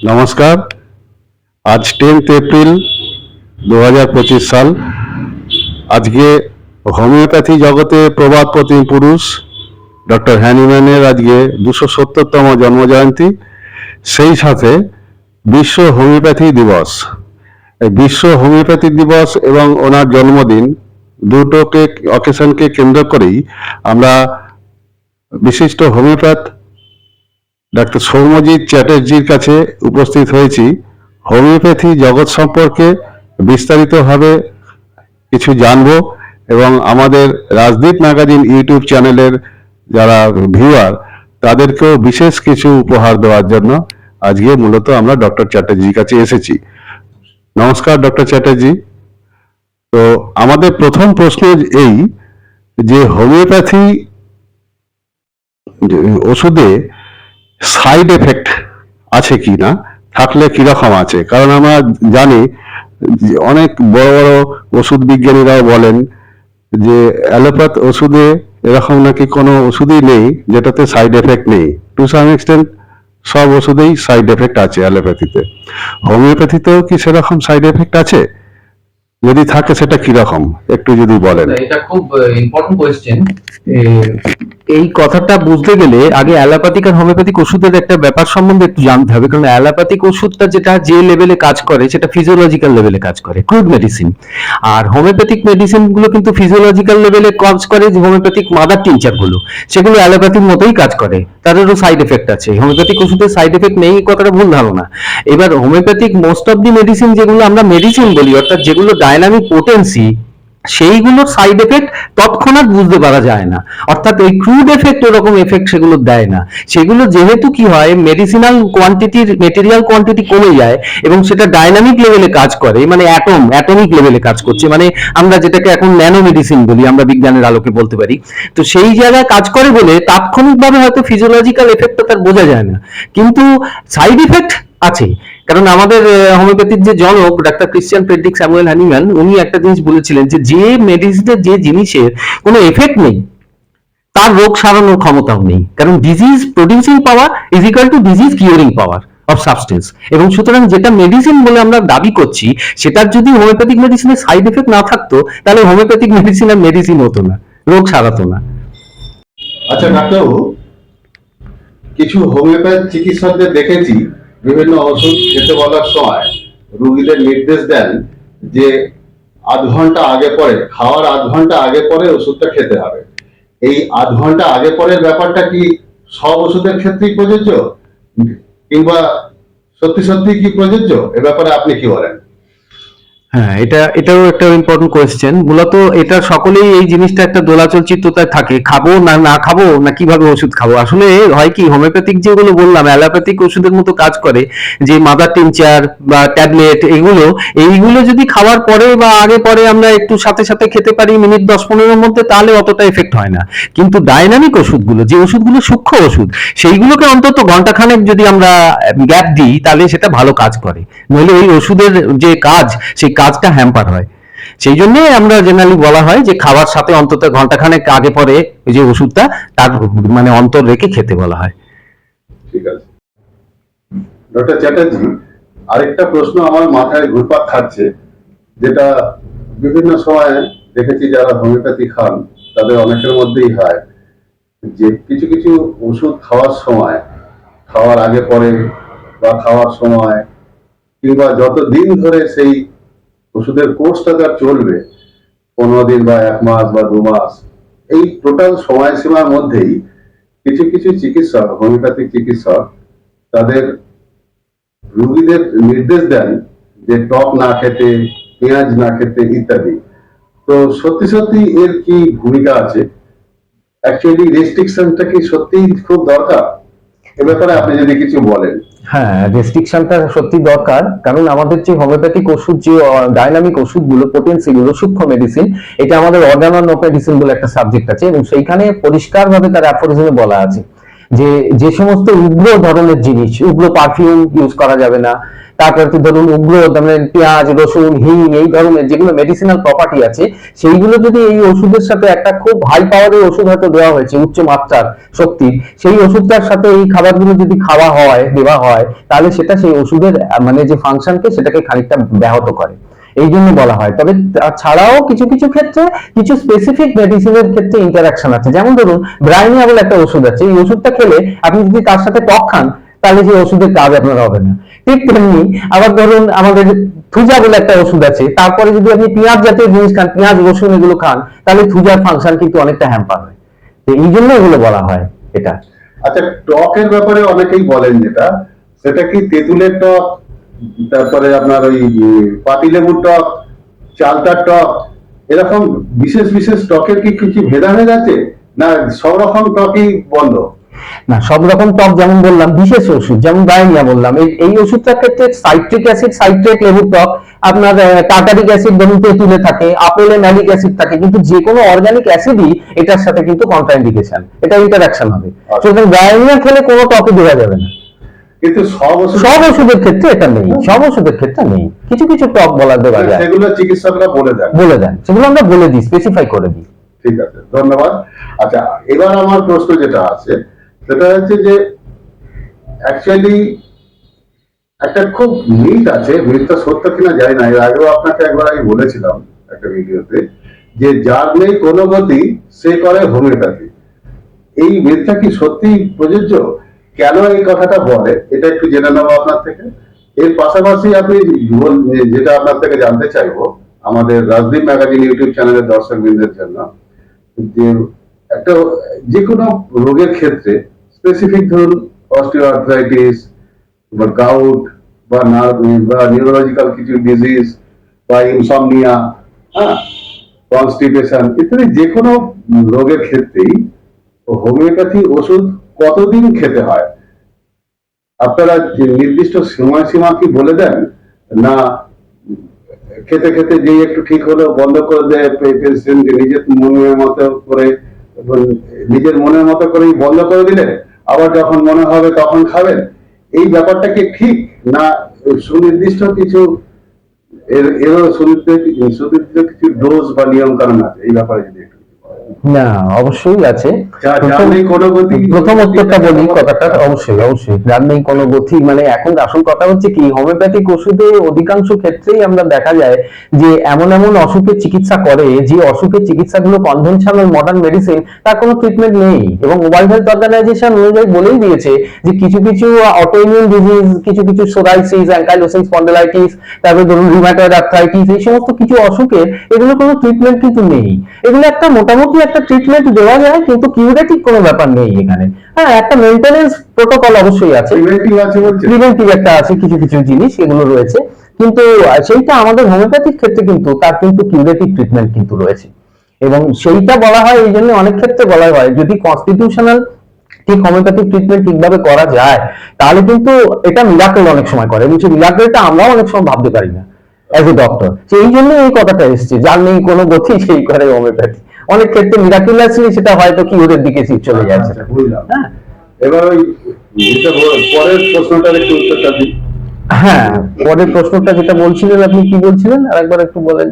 নমস্কার। আজ 10 এপ্রিল 2025 সাল। আজকে হোমিওপ্যাথি জগতে প্রবাদ প্রতিম পুরুষ ডক্টর হ্যানিম্যানের আজকে 270তম জন্মজয়ন্তী। সেই সাথে বিশ্ব হোমিওপ্যাথি দিবস। এই বিশ্ব হোমিওপ্যাথি দিবস এবং ওনার জন্মদিন দুটোকে অকেশনকে কেন্দ্র করেই আমরা বিশিষ্ট হোমিওপ্যাথ ডাক্তার সৌম্যজিৎ চ্যাটার্জির কাছে উপস্থিত হয়েছি হোমিওপ্যাথি জগৎ সম্পর্কে বিস্তারিতভাবে কিছু জানবো এবং আমাদের রাজদীপ ম্যাগাজিন ইউটিউব চ্যানেলের যারা ভিউয়ার তাদেরকেও বিশেষ কিছু উপহার দেওয়ার জন্য আজকে মূলত আমরা ডক্টর চ্যাটার্জির কাছে এসেছি। নমস্কার ডক্টর চ্যাটার্জি। তো আমাদের প্রথম প্রশ্ন এই যে হোমিওপ্যাথি ওষুধে সাইড এফেক্ট আছে কি না, থাকলে কিরকম আছে? কারণ আমরা জানি অনেক বড় বড় ওষুধ বিজ্ঞানীরাও বলেন যে অ্যালোপ্যাথ ওষুধে এরকম নাকি কোনো ওষুধই নেই যেটাতে সাইড এফেক্ট নেই। টু সাম এক্সটেন্ট সব ওষুধেই সাইড এফেক্ট আছে অ্যালোপ্যাথিতে। হোমিওপ্যাথিতেও কি সেরকম সাইড এফেক্ট আছে? যদি থাকে সেটা কিরকম একটু যদি বলেন। এটা খুব ইম্পর্টেন্ট কোয়েশ্চেন। এই কথাটা বুঝতে গেলে আগে অ্যালোপ্যাথিক আর হোমিওপ্যাথিক ওষুধের একটা ব্যাপার সম্বন্ধে একটু জানতে হবে, কারণ অ্যালোপ্যাথিক ওষুধটা যেটা যে লেভেলে কাজ করে সেটা ফিজিওলজিক্যাল লেভেলে কাজ করে, ক্রুড মেডিসিন। আর হোমিওপ্যাথিক মেডিসিন গুলো কিন্তু ফিজিওলজিক্যাল লেভেলে কাজ করে, যে হোমিওপ্যাথিক মাদার টিনচার গুলো সেগুলো অ্যালোপ্যাথির মতোই কাজ করে, তাদেরও সাইড এফেক্ট আছে। হোমিওপ্যাথিক ওষুধের সাইড এফেক্ট নেই কথাটা ভুল ধারণা। এবার homeopathic most of the medicine যেগুলো আমরা মেডিসিন বলি, অর্থাৎ যেগুলো ডাইনামিক পোটেন্সি, সেইগুলোর সাইড এফেক্ট তৎক্ষণাৎ বুঝতে পারা যায় না, অর্থাৎ ওই ক্রুড এফেক্ট ওরকম এফেক্ট সেগুলো দেয় না। সেগুলো যেহেতু কি হয়, মেডিসিনাল কোয়ান্টিটির মেটেরিয়াল কোয়ান্টিটি কমে যায় এবং সেটা ডাইনামিক লেভেলে কাজ করে, মানে অ্যাটমিক লেভেলে কাজ করছে, মানে আমরা যেটাকে এখন ন্যানো মেডিসিন বলি, আমরা বিজ্ঞানের আলোকে বলতে পারি। তো সেই জায়গায় কাজ করে বলে তাৎক্ষণিকভাবে হয়তো ফিজিওলজিক্যাল এফেক্টটা তার বোঝা যায় না, কিন্তু সাইড ইফেক্ট আছে। কারণ আমাদের হোমিওপ্যাথির যে জনক doctor Christian Friedrich Samuel Hahnemann, উনি একটা জিনিস বলেছিলেন যে মেডিসিনের যে জিনিসের কোনো এফেক্ট নেই তার রোগ সারানোর ক্ষমতাও নেই, কারণ disease producing power is equal to disease curing power of substance. এবং সুতরাং যেটা মেডিসিন বলে আমরা দাবি করছি, সেটার যদি হোমিওপ্যাথিক মেডিসিনের সাইড এফেক্ট না থাকতো, তাহলে হোমিওপ্যাথিক মেডিসিন আর মেডিসিন হতো না, রোগ সারাতো না। আচ্ছা ডাক্তারবাবু, কিছু হোমিওপ্যাথ চিকিৎসকদের দেখেছি বিভিন্ন ওষুধ খেতে বলার সময় রোগীদের নির্দেশ দেন যে আধ ঘন্টা আগে পরে, খাওয়ার আধ ঘন্টা আগে পরে ওষুধটা খেতে হবে। এই আধ ঘন্টা আগে পরের ব্যাপারটা কি সব ওষুধের ক্ষেত্রেই প্রযোজ্য, কিংবা সত্যি সত্যি কি প্রযোজ্য? এ ব্যাপারে আপনি কি বলেন? হ্যাঁ, এটাও একটা ইম্পর্টেন্ট কোয়েশ্চেন। মূলত এটা সকলেই এই জিনিসটা একটা দোলাচল চিত্ততায় থাকে, খাবো না না খাবো না কিভাবে ওষুধ খাবো। আসলে হয় কি, হোমিওপ্যাথিক যেগুলো বললাম অ্যালোপ্যাথিক ওষুধের মতো কাজ করে, যে মাদার টিনচার বা ট্যাবলেট, এইগুলো যদি খাওয়ার পরে বা আগে পরে আমরা একটু সাথে সাথে খেতে পারি মিনিট 10-15-এর মধ্যে, তাহলে অতটা এফেক্ট হয় না। কিন্তু ডাইনামিক ওষুধগুলো, যে ওষুধগুলো সূক্ষ্ম ওষুধ, সেইগুলোকে অন্তত ঘন্টাখানেক যদি আমরা গ্যাপ দিই, তাহলে সেটা ভালো কাজ করে। নইলে ওই ওষুধের যে কাজ, সেই কাজটা হ্যাম্পার হয়। সেই জন্য আমরা জেনারেলি বলা হয় যে খাবার সাথে অন্তত ঘন্টাখানেক আগে পরে ওই যে ওষুধটা তার মানে অন্তর রেখে খেতে বলা হয়। ঠিক আছে ডক্টর চ্যাটার্জি, আরেকটা প্রশ্ন আমার মাথায় ঘুরপাক খাচ্ছে, যেটা বিভিন্ন সময় দেখেছি যারা হোমিওপ্যাথি খান তাদের অনেকের মধ্যেই হয়, যে কিছু কিছু ওষুধ খাওয়ার সময়, খাওয়ার আগে পরে বা খাওয়ার সময়, কিংবা যত দিন ধরে সেই ওষুধের কোর্সটা তার চলবে, 15 দিন বা 1 মাস বা 2 মাস, এই টোটাল সময়সীমার মধ্যেই কিছু কিছু চিকিৎসক, হোমিওপ্যাথিক চিকিৎসক, তাদের রোগীদের নির্দেশ দেন যে টক না খেতে, পেঁয়াজ না খেতে ইত্যাদি। তো সত্যি সত্যি এর কি ভূমিকা আছে? অ্যাকচুয়ালি রেস্ট্রিকশনটা কি সত্যিই খুব দরকার? এ ব্যাপারে আপনি যদি কিছু বলেন। হ্যাঁ, রেস্ট্রিকশনটা সত্যি দরকার, কারণ আমাদের যে হোমিওপ্যাথিক ওষুধ, যে ডাইনামিক ওষুধগুলো, পোটেন্সি গুলো, সূক্ষ্ম মেডিসিন, এটা আমাদের অর্গান অফ মেডিসিন বলে একটা সাবজেক্ট আছে, এবং সেইখানে পরিষ্কারভাবে তার অ্যাফোরিজমে বলা আছে যে যে সমস্ত উগ্র ধরনের জিনিস, উগ্র পারফিউম ইউজ করা যাবে না, তারপর তো ধরুন উগ্র ধরনের পেঁয়াজ, রসুন, হিং, এই ধরনের যেগুলো মেডিসিনাল প্রপার্টি আছে, সেইগুলো যদি এই ওষুধের সাথে, একটা খুব হাই পাওয়ারের ওষুধ হয়তো দেওয়া হয়েছে উচ্চ মাত্রার শক্তির, সেই ওষুধটার সাথে এই খাবারগুলো যদি দেওয়া হয়, তাহলে সেটা সেই ওষুধের মানে যে ফাংশনকে সেটাকে খানিকটা ব্যাহত করে। এই জন্য বলা হয়। তবে ছাড়াও কিছু কিছু ক্ষেত্রে, কিছু স্পেসিফিক মেডিসিনের ক্ষেত্রে ইন্টারাকশন আছে। যেমন ধরুন ব্রাইনিয়া বলে একটা ওষুধ আছে, এই ওষুধটা খেলে আপনি যদি তার সাথে টক খান, তাহলে সেই ওষুধের কাজ আপনার হবে না। ঠিক তেমনি আবার ধরুন আমাদের থুজা বলে একটা ওষুধ আছে, তারপরে যদি আপনি পেঁয়াজ জাতীয় জিনিস খান, পেঁয়াজ রসুন এগুলো খান, তাহলে থুজার ফাংশন কিন্তু অনেকটা হ্যাম্পার হয়। তো এই জন্য এগুলো বলা হয় এটা। আচ্ছা, টকের ব্যাপারে অনেকেই বলেন যেটা, সেটা কি তেঁতুলের টক, তারপরে আপনার ওই পাতিলেবুর টক, চালতার টক, এরকম বিশেষ বিশেষ টকের কি কিছু ভেদাভেদ আছে, না সব রকম টকই বন্ধ? না, সব রকম টক যেমন বললাম, বিশেষ ওষুধ যেমন ডায়রিয়া বললাম, এই ওষুধটার ক্ষেত্রে সাইট্রিক অ্যাসিড, সাইট্রেট লেবুর টক, আপনার টার্টারিক অ্যাসিড ধরুন তেঁতুলে থাকে, আপেলে ম্যালিক অ্যাসিড থাকে, কিন্তু যে কোনো অর্গানিক অ্যাসিডই এটার সাথে কিন্তু কন্ট্রাইন্ডিকেশন, এটা ইন্টারাকশন হবে। সুতরাং ডায়রিয়া খেলে কোনো টকে দেওয়া যাবে না। কিন্তু সব ওষুধের ক্ষেত্রে এটা নেই, সব ওষুধের ক্ষেত্রে নেই। কিছু কিছু টক দেওয়া যায়, সেগুলো চিকিৎসকরা বলে দেন, সেগুলো আমরা বলে দিই, স্পেসিফাই করে দিই। ঠিক আছে, ধন্যবাদ। আচ্ছা, এবার আমার প্রশ্ন যেটা আছে সেটা হচ্ছে যে অ্যাকচুয়ালি একটা খুব মিথ আছে, মিথটা সত্য কিনা জানি না, এর আগেও আপনাকে একবার আমি বলেছিলাম একটা ভিডিওতে, যে যার নেই কোনো গতি সে করে হোমিওপ্যাথি। এই মিথটা কি সত্যি প্রযোজ্য? কেন এই কথাটা বলে এটা একটু জেনে নেবো আপনার থেকে। এর পাশাপাশি আপনি যেটা আপনার থেকে জানতে চাইবো, আমাদের রাজদীপ ম্যাগাজিন ইউটিউব চ্যানেলের দর্শকবৃন্দের জন্য, যে একটা যে কোনো রোগের ক্ষেত্রে স্পেসিফিক ধরুন অস্টিওআর্থ্রাইটিস বা গাউট বা নিউরোলজিক্যাল কিছু ডিজিজ বা ইনসমনিয়া, হ্যাঁ, কনস্টিপেশন ইত্যাদি যে কোনো রোগের ক্ষেত্রেই হোমিওপ্যাথি ওষুধ কতদিন খেতে হয়? আপনারা নির্দিষ্ট সময়সীমা কি বলে দেন, না খেতে খেতে যেই একটু ঠিক হলো বন্ধ করে দেয় পেশেন্ট নিজের মনের মতো করেই বন্ধ করে দিলে, আবার যখন মনে হবে তখন খাবেন? এই ব্যাপারটা কি ঠিক, না সুনির্দিষ্ট কিছু এরও সুনির্দিষ্ট কিছু ডোজ বা নিয়ম কানুন আছে? এই ব্যাপারে যদি একটু না, অবশ্যই আছে। প্রথম উত্তরটা বলি, কথাটা অবশ্যই অবশ্যই যার নেই কোনো গতি, মানে এখন আসল কথা হচ্ছে কি, হোমিওপ্যাথিক ওষুধে অধিকাংশ ক্ষেত্রেই আমরা দেখা যায় যে এমন এমন অসুখের চিকিৎসা করে, যে অসুখের চিকিৎসাগুলো কনভেনশনাল মডার্ন মেডিসিন, তার কোনো ট্রিটমেন্ট নেই। এবং ওয়ার্ল্ড হেলথ অর্গানাইজেশন অনুযায়ী বলেই দিয়েছে যে কিছু কিছু অটোইমিউন ডিজিজ, কিছু কিছু সোরাইসিস, অ্যাঙ্কাইলোসিং স্পন্ডিলাইটিস, তারপরে ধরুন রিউমাটয়েড আর্থ্রাইটিস, এই সমস্ত কিছু অসুখের এগুলো কোনো ট্রিটমেন্ট কিন্তু নেই। এগুলো একটা মোটামুটি একটা ট্রিটমেন্ট দেওয়া যায়, কিন্তু কিউরেটিভ কোনো ব্যাপার নেই এখানে। হ্যাঁ, একটা মেইনটেনেন্স প্রোটোকল অবশ্যই আছে, প্রিভেন্টিভ একটা আছে, কিছু কিছু জিনিস এগুলো রয়েছে, কিন্তু সেইটা আমাদের হোমিওপ্যাথিক ক্ষেত্রে কিন্তু তার কিন্তু কিউরেটিভ ট্রিটমেন্ট কিন্তু রয়েছে। এবং সেইটা বলা হয়, এই জন্য অনেক ক্ষেত্রে বলা হয় যদি কনস্টিটিউশনাল ঠিক হোমিওপ্যাথিক ট্রিটমেন্ট ঠিকভাবে করা যায়, তাহলে কিন্তু এটা মিরাকেল অনেক সময় করে, এবং সেই মিরাকেলটা আমরাও অনেক সময় ভাবতে পারি না অ্যাজ এ ডক্টর। সেই জন্য এই কথাটা এসছে, যার নেই কোনো গতি সেই করে হোমিওপ্যাথি। অনেক ক্ষেত্রে মিরাকুলাসলি সেটা হয়তো কি ওদের দিকে চলে যাচ্ছে। হ্যাঁ, এবার ওই পরের প্রশ্নটার একটু উত্তরটা দিই। হ্যাঁ, পরের প্রশ্নটা যেটা বলছিলেন, আপনি কি বলছিলেন আরেকবার একটু বলেন।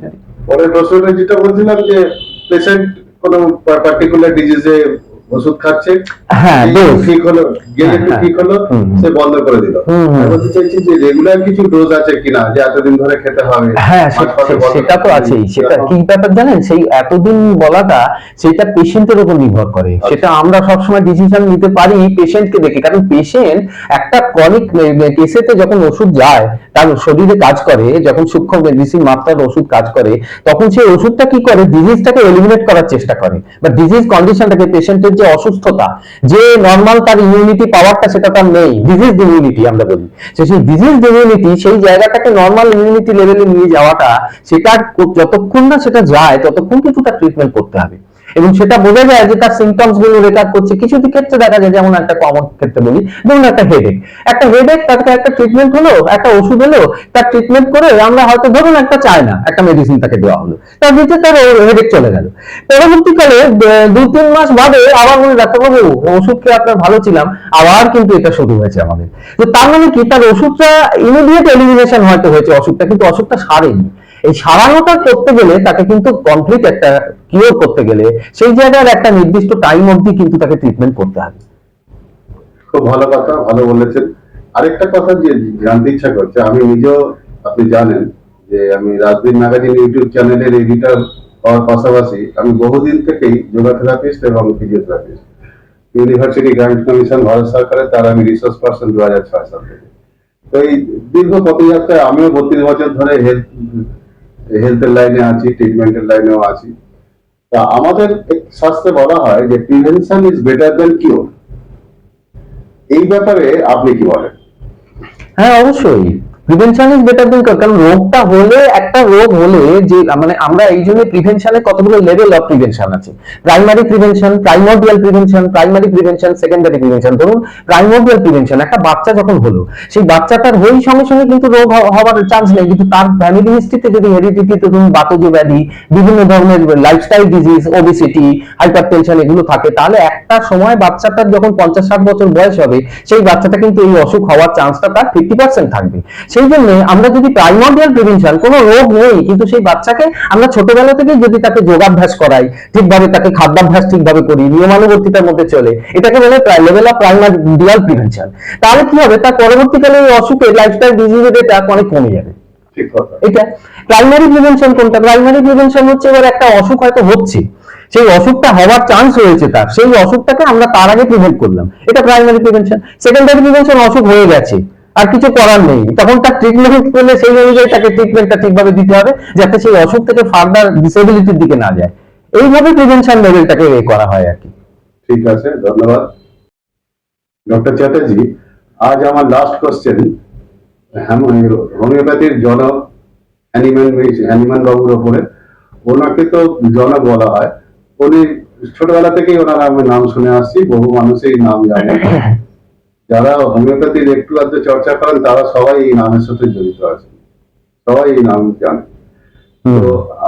পরের প্রশ্নটা যেটা বলছিলাম যে পেশেন্ট কোনো পার্টিকুলার ডিজিজে ওষুধ খাচ্ছে, হ্যাঁ, ঠিক হলো, গেলে একটু ঠিক হলো, সে বন্ধ করে দিল। বলতে চাইছি যে রেগুলার কিছু ডোজ আছে কিনা, যে এতদিন ধরে খেতে হবে? হ্যাঁ, সেটা তো আছেই। সেটা কি ব্যাপার জানেন, সেই এতদিন বলাটা সেটা পেশেন্টের উপর নির্ভর করে। সেটা আমরা সবসময় ডিসিশন নিতে পারি পেশেন্টকে দেখে, কারণ পেশেন্ট একটা ক্রনিক কেসেতে যখন ওষুধ যায়, তার শরীরে কাজ করে, যখন সূক্ষ্ম মেডিসিন মাত্রার ওষুধ কাজ করে, তখন সেই ওষুধটা কি করে, ডিজিজটাকে এলিমিনেট করার চেষ্টা করে, বা ডিজিজ কন্ডিশনটাকে, পেশেন্টের যে অসুস্থতা, যে নরমাল তার ইমিউনিটি পাওয়ারটা সেটা তার নেই, ডিজিজ ইমিউনিটি আমরা বলি, সেই ডিজিজ ইমিউনিটি, সেই জায়গাটাকে নরমাল ইমিউনিটি লেভেলে নিয়ে যাওয়াটা, সেটা যতক্ষণ না সেটা যায় ততক্ষণ কিন্তু তার ট্রিটমেন্ট করতে হবে। এবং সেটা বোঝা যায় যে তার সিমটমস গুলো রেকর্ড করছে। কিছু ক্ষেত্রে দেখা যায়, যেমন একটা কমন ক্ষেত্রে বলি, ধরুন একটা হেডেক, তাকে একটা ট্রিটমেন্ট হলো, একটা ওষুধ হলো, তার ট্রিটমেন্ট করে আমরা হয়তো ধরুন একটা চায় না, একটা মেডিসিন তাকে দেওয়া হলো, তার ভিতরে তার হেডেক চলে গেল। পরবর্তীকালে 2-3 মাস বাদে আবার বলে, ডাক্তারবাবু ওষুধ খেয়ে আপনার ভালো ছিলাম, আবার কিন্তু এটা শুরু হয়েছে আমাদের। তো তার মানে কি, তার ওষুধটা ইমিডিয়েট এলিমিনেশন হয়তো হয়েছে অসুখটা, কিন্তু অসুখটা সারেনি। এই সারানোটা করতে গেলে তাকে কিন্তু কমপ্লিট একটা কিওর করতে গেলে সেই জায়গার একটা নির্দিষ্ট টাইম অবধি কিন্তু তাকে ট্রিটমেন্ট করতে হবে। খুব ভালো কথা, ভালো বলেছেন। আরেকটা কথা যে জানতে ইচ্ছা করছে, আমি নিজেও, আপনি জানেন যে আমি রাজবীর ম্যাগাজিন ইউটিউব চ্যানেলের এডিটর হওয়ার পাশাপাশি আমি বহুদিন থেকেই যোগা থেরাপিস্ট এবং physiotherapist. University grant commission Bharat সরকারের, তার আমি রিসোর্স পার্সন 2006 সাল থেকে। তো এই দীর্ঘ পথযাত্রায় আমিও 32 বছর ধরে হেলথের লাইনে আছি, ট্রিটমেন্টের লাইনেও আছি। তা আমাদের শাস্ত্রে বলা হয় যে prevention is better than cure. এই ব্যাপারে আপনি কি বলেন? হ্যাঁ, অবশ্যই prevention is better then cure. কারণ রোগটা হলে, একটা রোগ হলে যে মানে আমরা এই জন্য প্রিভেনশনে কতগুলো লেভেল অফ প্রিভেনশন আছে। Primary prevention, primordial prevention, primary prevention, secondary prevention. ধরুন প্রাইমোরডিয়াল প্রিভেনশন, একটা বাচ্চা যখন হলো, সেই বাচ্চাটার হই সঙ্গে সঙ্গে কিন্তু রোগ হওয়ার চান্স নেই, কিন্তু তার ফ্যামিলি হিস্ট্রিতে যদি হেরিডিটি, ধরুন বাতজ ব্যাধি, বিভিন্ন ধরনের লাইফস্টাইল ডিজিজ, ওবেসিটি, হাইপারটেনশন এগুলো থাকে, তাহলে একটা সময় বাচ্চাটার যখন 50-60 বছর বয়স হবে, সেই বাচ্চাটা কিন্তু এই অসুখ হওয়ার চান্সটা তার 50% থাকবে। সেই জন্য আমরা যদি প্রাইমোরডিয়াল প্রিভেনশন, কোনো রোগ নেই কিন্তু সেই বাচ্চাকে আমরা ছোটবেলা থেকে যদি তাকে যোগাভ্যাস করাই, ঠিকভাবে তাকে খাদ্যাভ্যাস ঠিকভাবে করি, নিয়মানুবর্তিতার মধ্যে চলে, এটাকে বলে লেভেল অফ প্রাইমোরডিয়াল প্রিভেনশন। তাহলে কি হবে, তার পরবর্তীকালে এই অসুখে লাইফস্টাইল ডিজিজের এটা অনেক কমে যাবে। ঠিক কথা। এটা প্রাইমারি প্রিভেনশন। কোনটা প্রাইমারি প্রিভেনশন? হচ্ছে এবার একটা অসুখ হয়তো হচ্ছে, সেই অসুখটা হওয়ার চান্স রয়েছে তার, সেই অসুখটাকে আমরা তার আগে প্রিভেন্ট করলাম, এটা প্রাইমারি প্রিভেনশন। সেকেন্ডারি প্রিভেনশন, অসুখ হয়ে গেছে আর কিছু করার নেই, তখন তার ট্রিটমেন্ট করলে সেই অনুযায়ী তাকে ট্রিটমেন্টটা ঠিকভাবে দিতে হবে, যাতে সেই অসুখ থেকে ফার্দার ডিসেবিলিটির দিকে না যায়। এইভাবে প্রিভেনশন লেভেলটাকে করা হয় আর কি। ঠিক আছে, ধন্যবাদ ডক্টর চ্যাটার্জি। আজ আমার লাস্ট কোশ্চেন হোমিওপ্যাথির জনক হ্যানিম্যান বাবুর ওপরে। ওনাকে তো জনক বলা হয়, উনি ছোটবেলা থেকেই ওনার আমি নাম শুনে আসছি, বহু মানুষই নাম জানে। যারা হোমিওপ্যাথির একটু আধটু চর্চা করেন তারা সবাই এই নামের সাথে জড়িত আছেন, সবাই এই নাম জানে। তো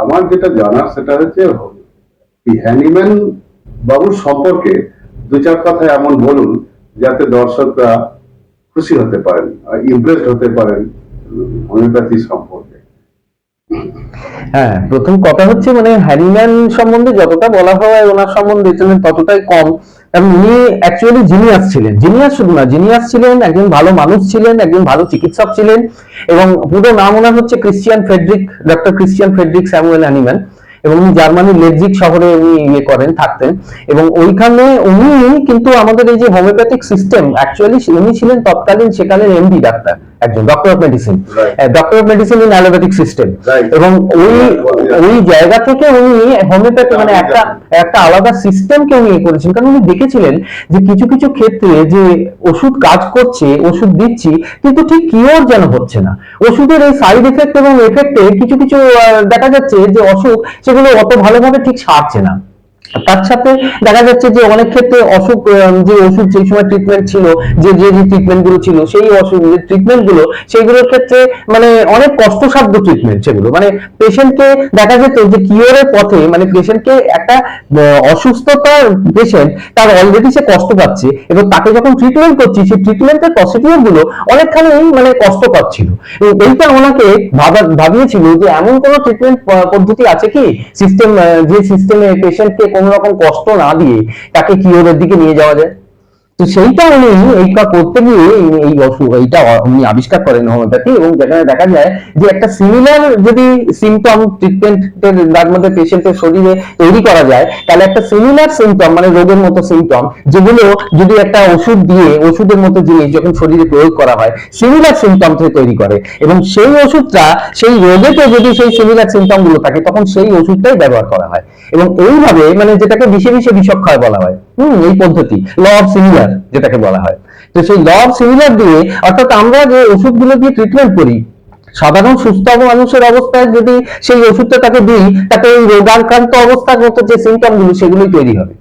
আমার যেটা জানার সেটা হচ্ছে হ্যানিম্যান বাবুর সম্পর্কে 2-4 কথা এমন বলুন যাতে দর্শকরা খুশি হতে পারেন, ইমপ্রেসড হতে পারেন হোমিওপ্যাথি সম্পর্কে। হ্যাঁ, প্রথম কথা হচ্ছে মানে হ্যানিম্যান সম্বন্ধে যতটা বলা হয় ওনার সম্বন্ধে ততটাই কম। কারণ উনি অ্যাকচুয়ালি জিনিয়াস ছিলেন, জিনিয়াস শুধু না, জিনিয়াস ছিলেন, একজন ভালো মানুষ ছিলেন, একজন ভালো চিকিৎসক ছিলেন। এবং পুরো নাম ওনার হচ্ছে doctor Christian Friedrich Samuel Hahnemann. এবং উনি জার্মানির লেপজিগ শহরে উনি থাকতেন। এবং ওইখানে উনি কিন্তু আমাদের এই যে হোমিওপ্যাথিক সিস্টেম, অ্যাকচুয়ালি উনি ছিলেন তৎকালীন সেকালের এমডি ডাক্তার, একজন doctor of medicine, doctor of medicine in allopathic system. এবং ওই জায়গা থেকে উনি হোমিওপ্যাথি মানে একটা আলাদা সিস্টেমকে উনি করেছেন। কারণ উনি দেখেছিলেন যে কিছু কিছু ক্ষেত্রে যে ওষুধ কাজ করছে, ওষুধ দিচ্ছি, কিন্তু ঠিক কিওর যেন হচ্ছে না। ওষুধের এই সাইড এফেক্ট এবং এফেক্টে কিছু কিছু দেখা যাচ্ছে যে অসুখ সেগুলো অত ভালোভাবে ঠিক সারছে না। তার সাথে দেখা যাচ্ছে যে অনেক ক্ষেত্রে অসুখ, যে ওষুধ সেই সময় ট্রিটমেন্ট ছিল, যে ট্রিটমেন্ট গুলো ছিল, সেই ওষুধ ট্রিটমেন্ট গুলো সেইগুলোর ক্ষেত্রে মানে অনেক কষ্টসাধ্য ট্রিটমেন্ট, সেগুলো মানে পেশেন্টকে দেখা যেত যে কিওরের পথে, মানে পেশেন্টকে একটা অসুস্থতার পেশেন্ট তার অলরেডি সে কষ্ট পাচ্ছে, এবং তাকে যখন ট্রিটমেন্ট করছি সেই ট্রিটমেন্টের প্রসিডিওর গুলো অনেকখানি মানে কষ্টকর ছিল। এইটা ওনাকে ভাবিয়েছিল যে এমন কোনো ট্রিটমেন্ট পদ্ধতি আছে কি সিস্টেম, যে সিস্টেমে পেশেন্টকে কোনো রকম কষ্ট না দিয়ে তাকে কিওরের দিকে নিয়ে যাওয়া যায়। তো সেইটা উনি এইটা করতে গিয়ে এইটা উনি আবিষ্কার করেন হোমিওপ্যাথি। এবং যেখানে দেখা যায় যে একটা সিমিলার যদি সিমটম ট্রিটমেন্টের তার মধ্যে পেশেন্টের শরীরে তৈরি করা যায়, তাহলে একটা সিমিলার সিমটম মানে রোগের মতো সিমটম, যেগুলো যদি একটা ওষুধ দিয়ে, ওষুধের মতো জিনিস যখন শরীরে প্রয়োগ করা হয়, সিমিলার সিমটম তৈরি করে। এবং সেই ওষুধটা সেই রোগেতে যদি সেই সিমিলার সিমটম গুলো থাকে, তখন সেই ওষুধটাই ব্যবহার করা হয়। এবং এইভাবে মানে যেটাকে বিষে বিষক্ষয় বলা হয়, এই পদ্ধতি ল অফ সিমিলার যেটাকে বলা হয়। তো সেই ল অফ সিমিলার দিয়ে, অর্থাৎ আমরা যে ওষুধগুলো দিয়ে ট্রিটমেন্ট করি সাধারণ সুস্থ মানুষের অবস্থায় যদি সেই ওষুধটা তাকে দিই, তাকে এই রোগাক্রান্ত অবস্থার মতো যে সিমটম গুলো সেগুলোই তৈরি হবে।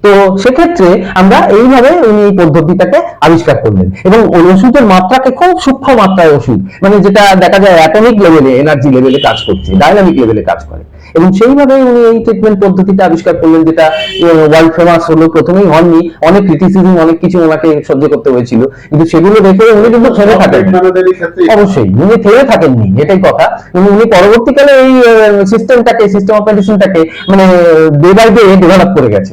তো সেক্ষেত্রে আমরা এইভাবে উনি এই পদ্ধতিটাকে আবিষ্কার করলেন, এবং ওই ওষুধের মাত্রাকে খুব সূক্ষ্ম মাত্রায় ওষুধ, মানে যেটা দেখা যায় অ্যাটমিক লেভেলে, এনার্জি লেভেলে কাজ করছে, ডাইনামিক লেভেলে কাজ করে, এবং সেইভাবে উনি এই ট্রিটমেন্ট পদ্ধতিটা আবিষ্কার করলেন, যেটা ওয়ার্ল্ড ফেমাস হলো। প্রথমেই হননি, অনেক ক্রিটিসিজম, অনেক কিছু ওনাকে সহ্য করতে হয়েছিল, কিন্তু সেগুলো দেখে উনি কিন্তু থেমে থাকেন। আমাদেরই ক্ষেত্রে অবশ্যই উনি থেমে থাকেননি, এটাই কথা। উনি পরবর্তীকালে এই সিস্টেম অফ মেডিসিনটাকে মানে ডে বাই ডে ডেভেলপ করে গেছেন,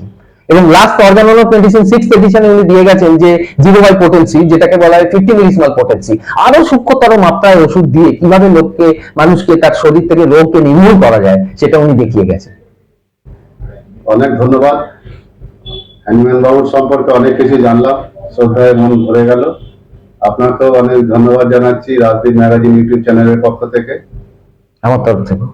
এবং লাস্ট অর্গানল অফ মেডিসিন 6th এডিশনে উনি দিয়ে গেছেন যে 0 বাই পোটেন্সি, যেটাকে বলা হয় 50 মিলিসিমাল পোটেন্সি, আরো সূক্ষ্মতর মাত্রায় ওষুধ দিয়ে কিভাবে মানুষকে তার শরীর থেকে রোগকে নির্মূল করা যায় সেটা উনি দেখিয়ে গেছেন। অনেক ধন্যবাদ। হ্যানিম্যান বাবুর সম্পর্কে অনেক কিছু জানলাম, শ্রদ্ধায় মন ভরে গেল। আপনাকেও অনেক ধন্যবাদ জানাচ্ছি রাজদীপ ম্যাগাজিন ইউটিউব চ্যানেলের পক্ষ থেকে। আমার তরফ থেকে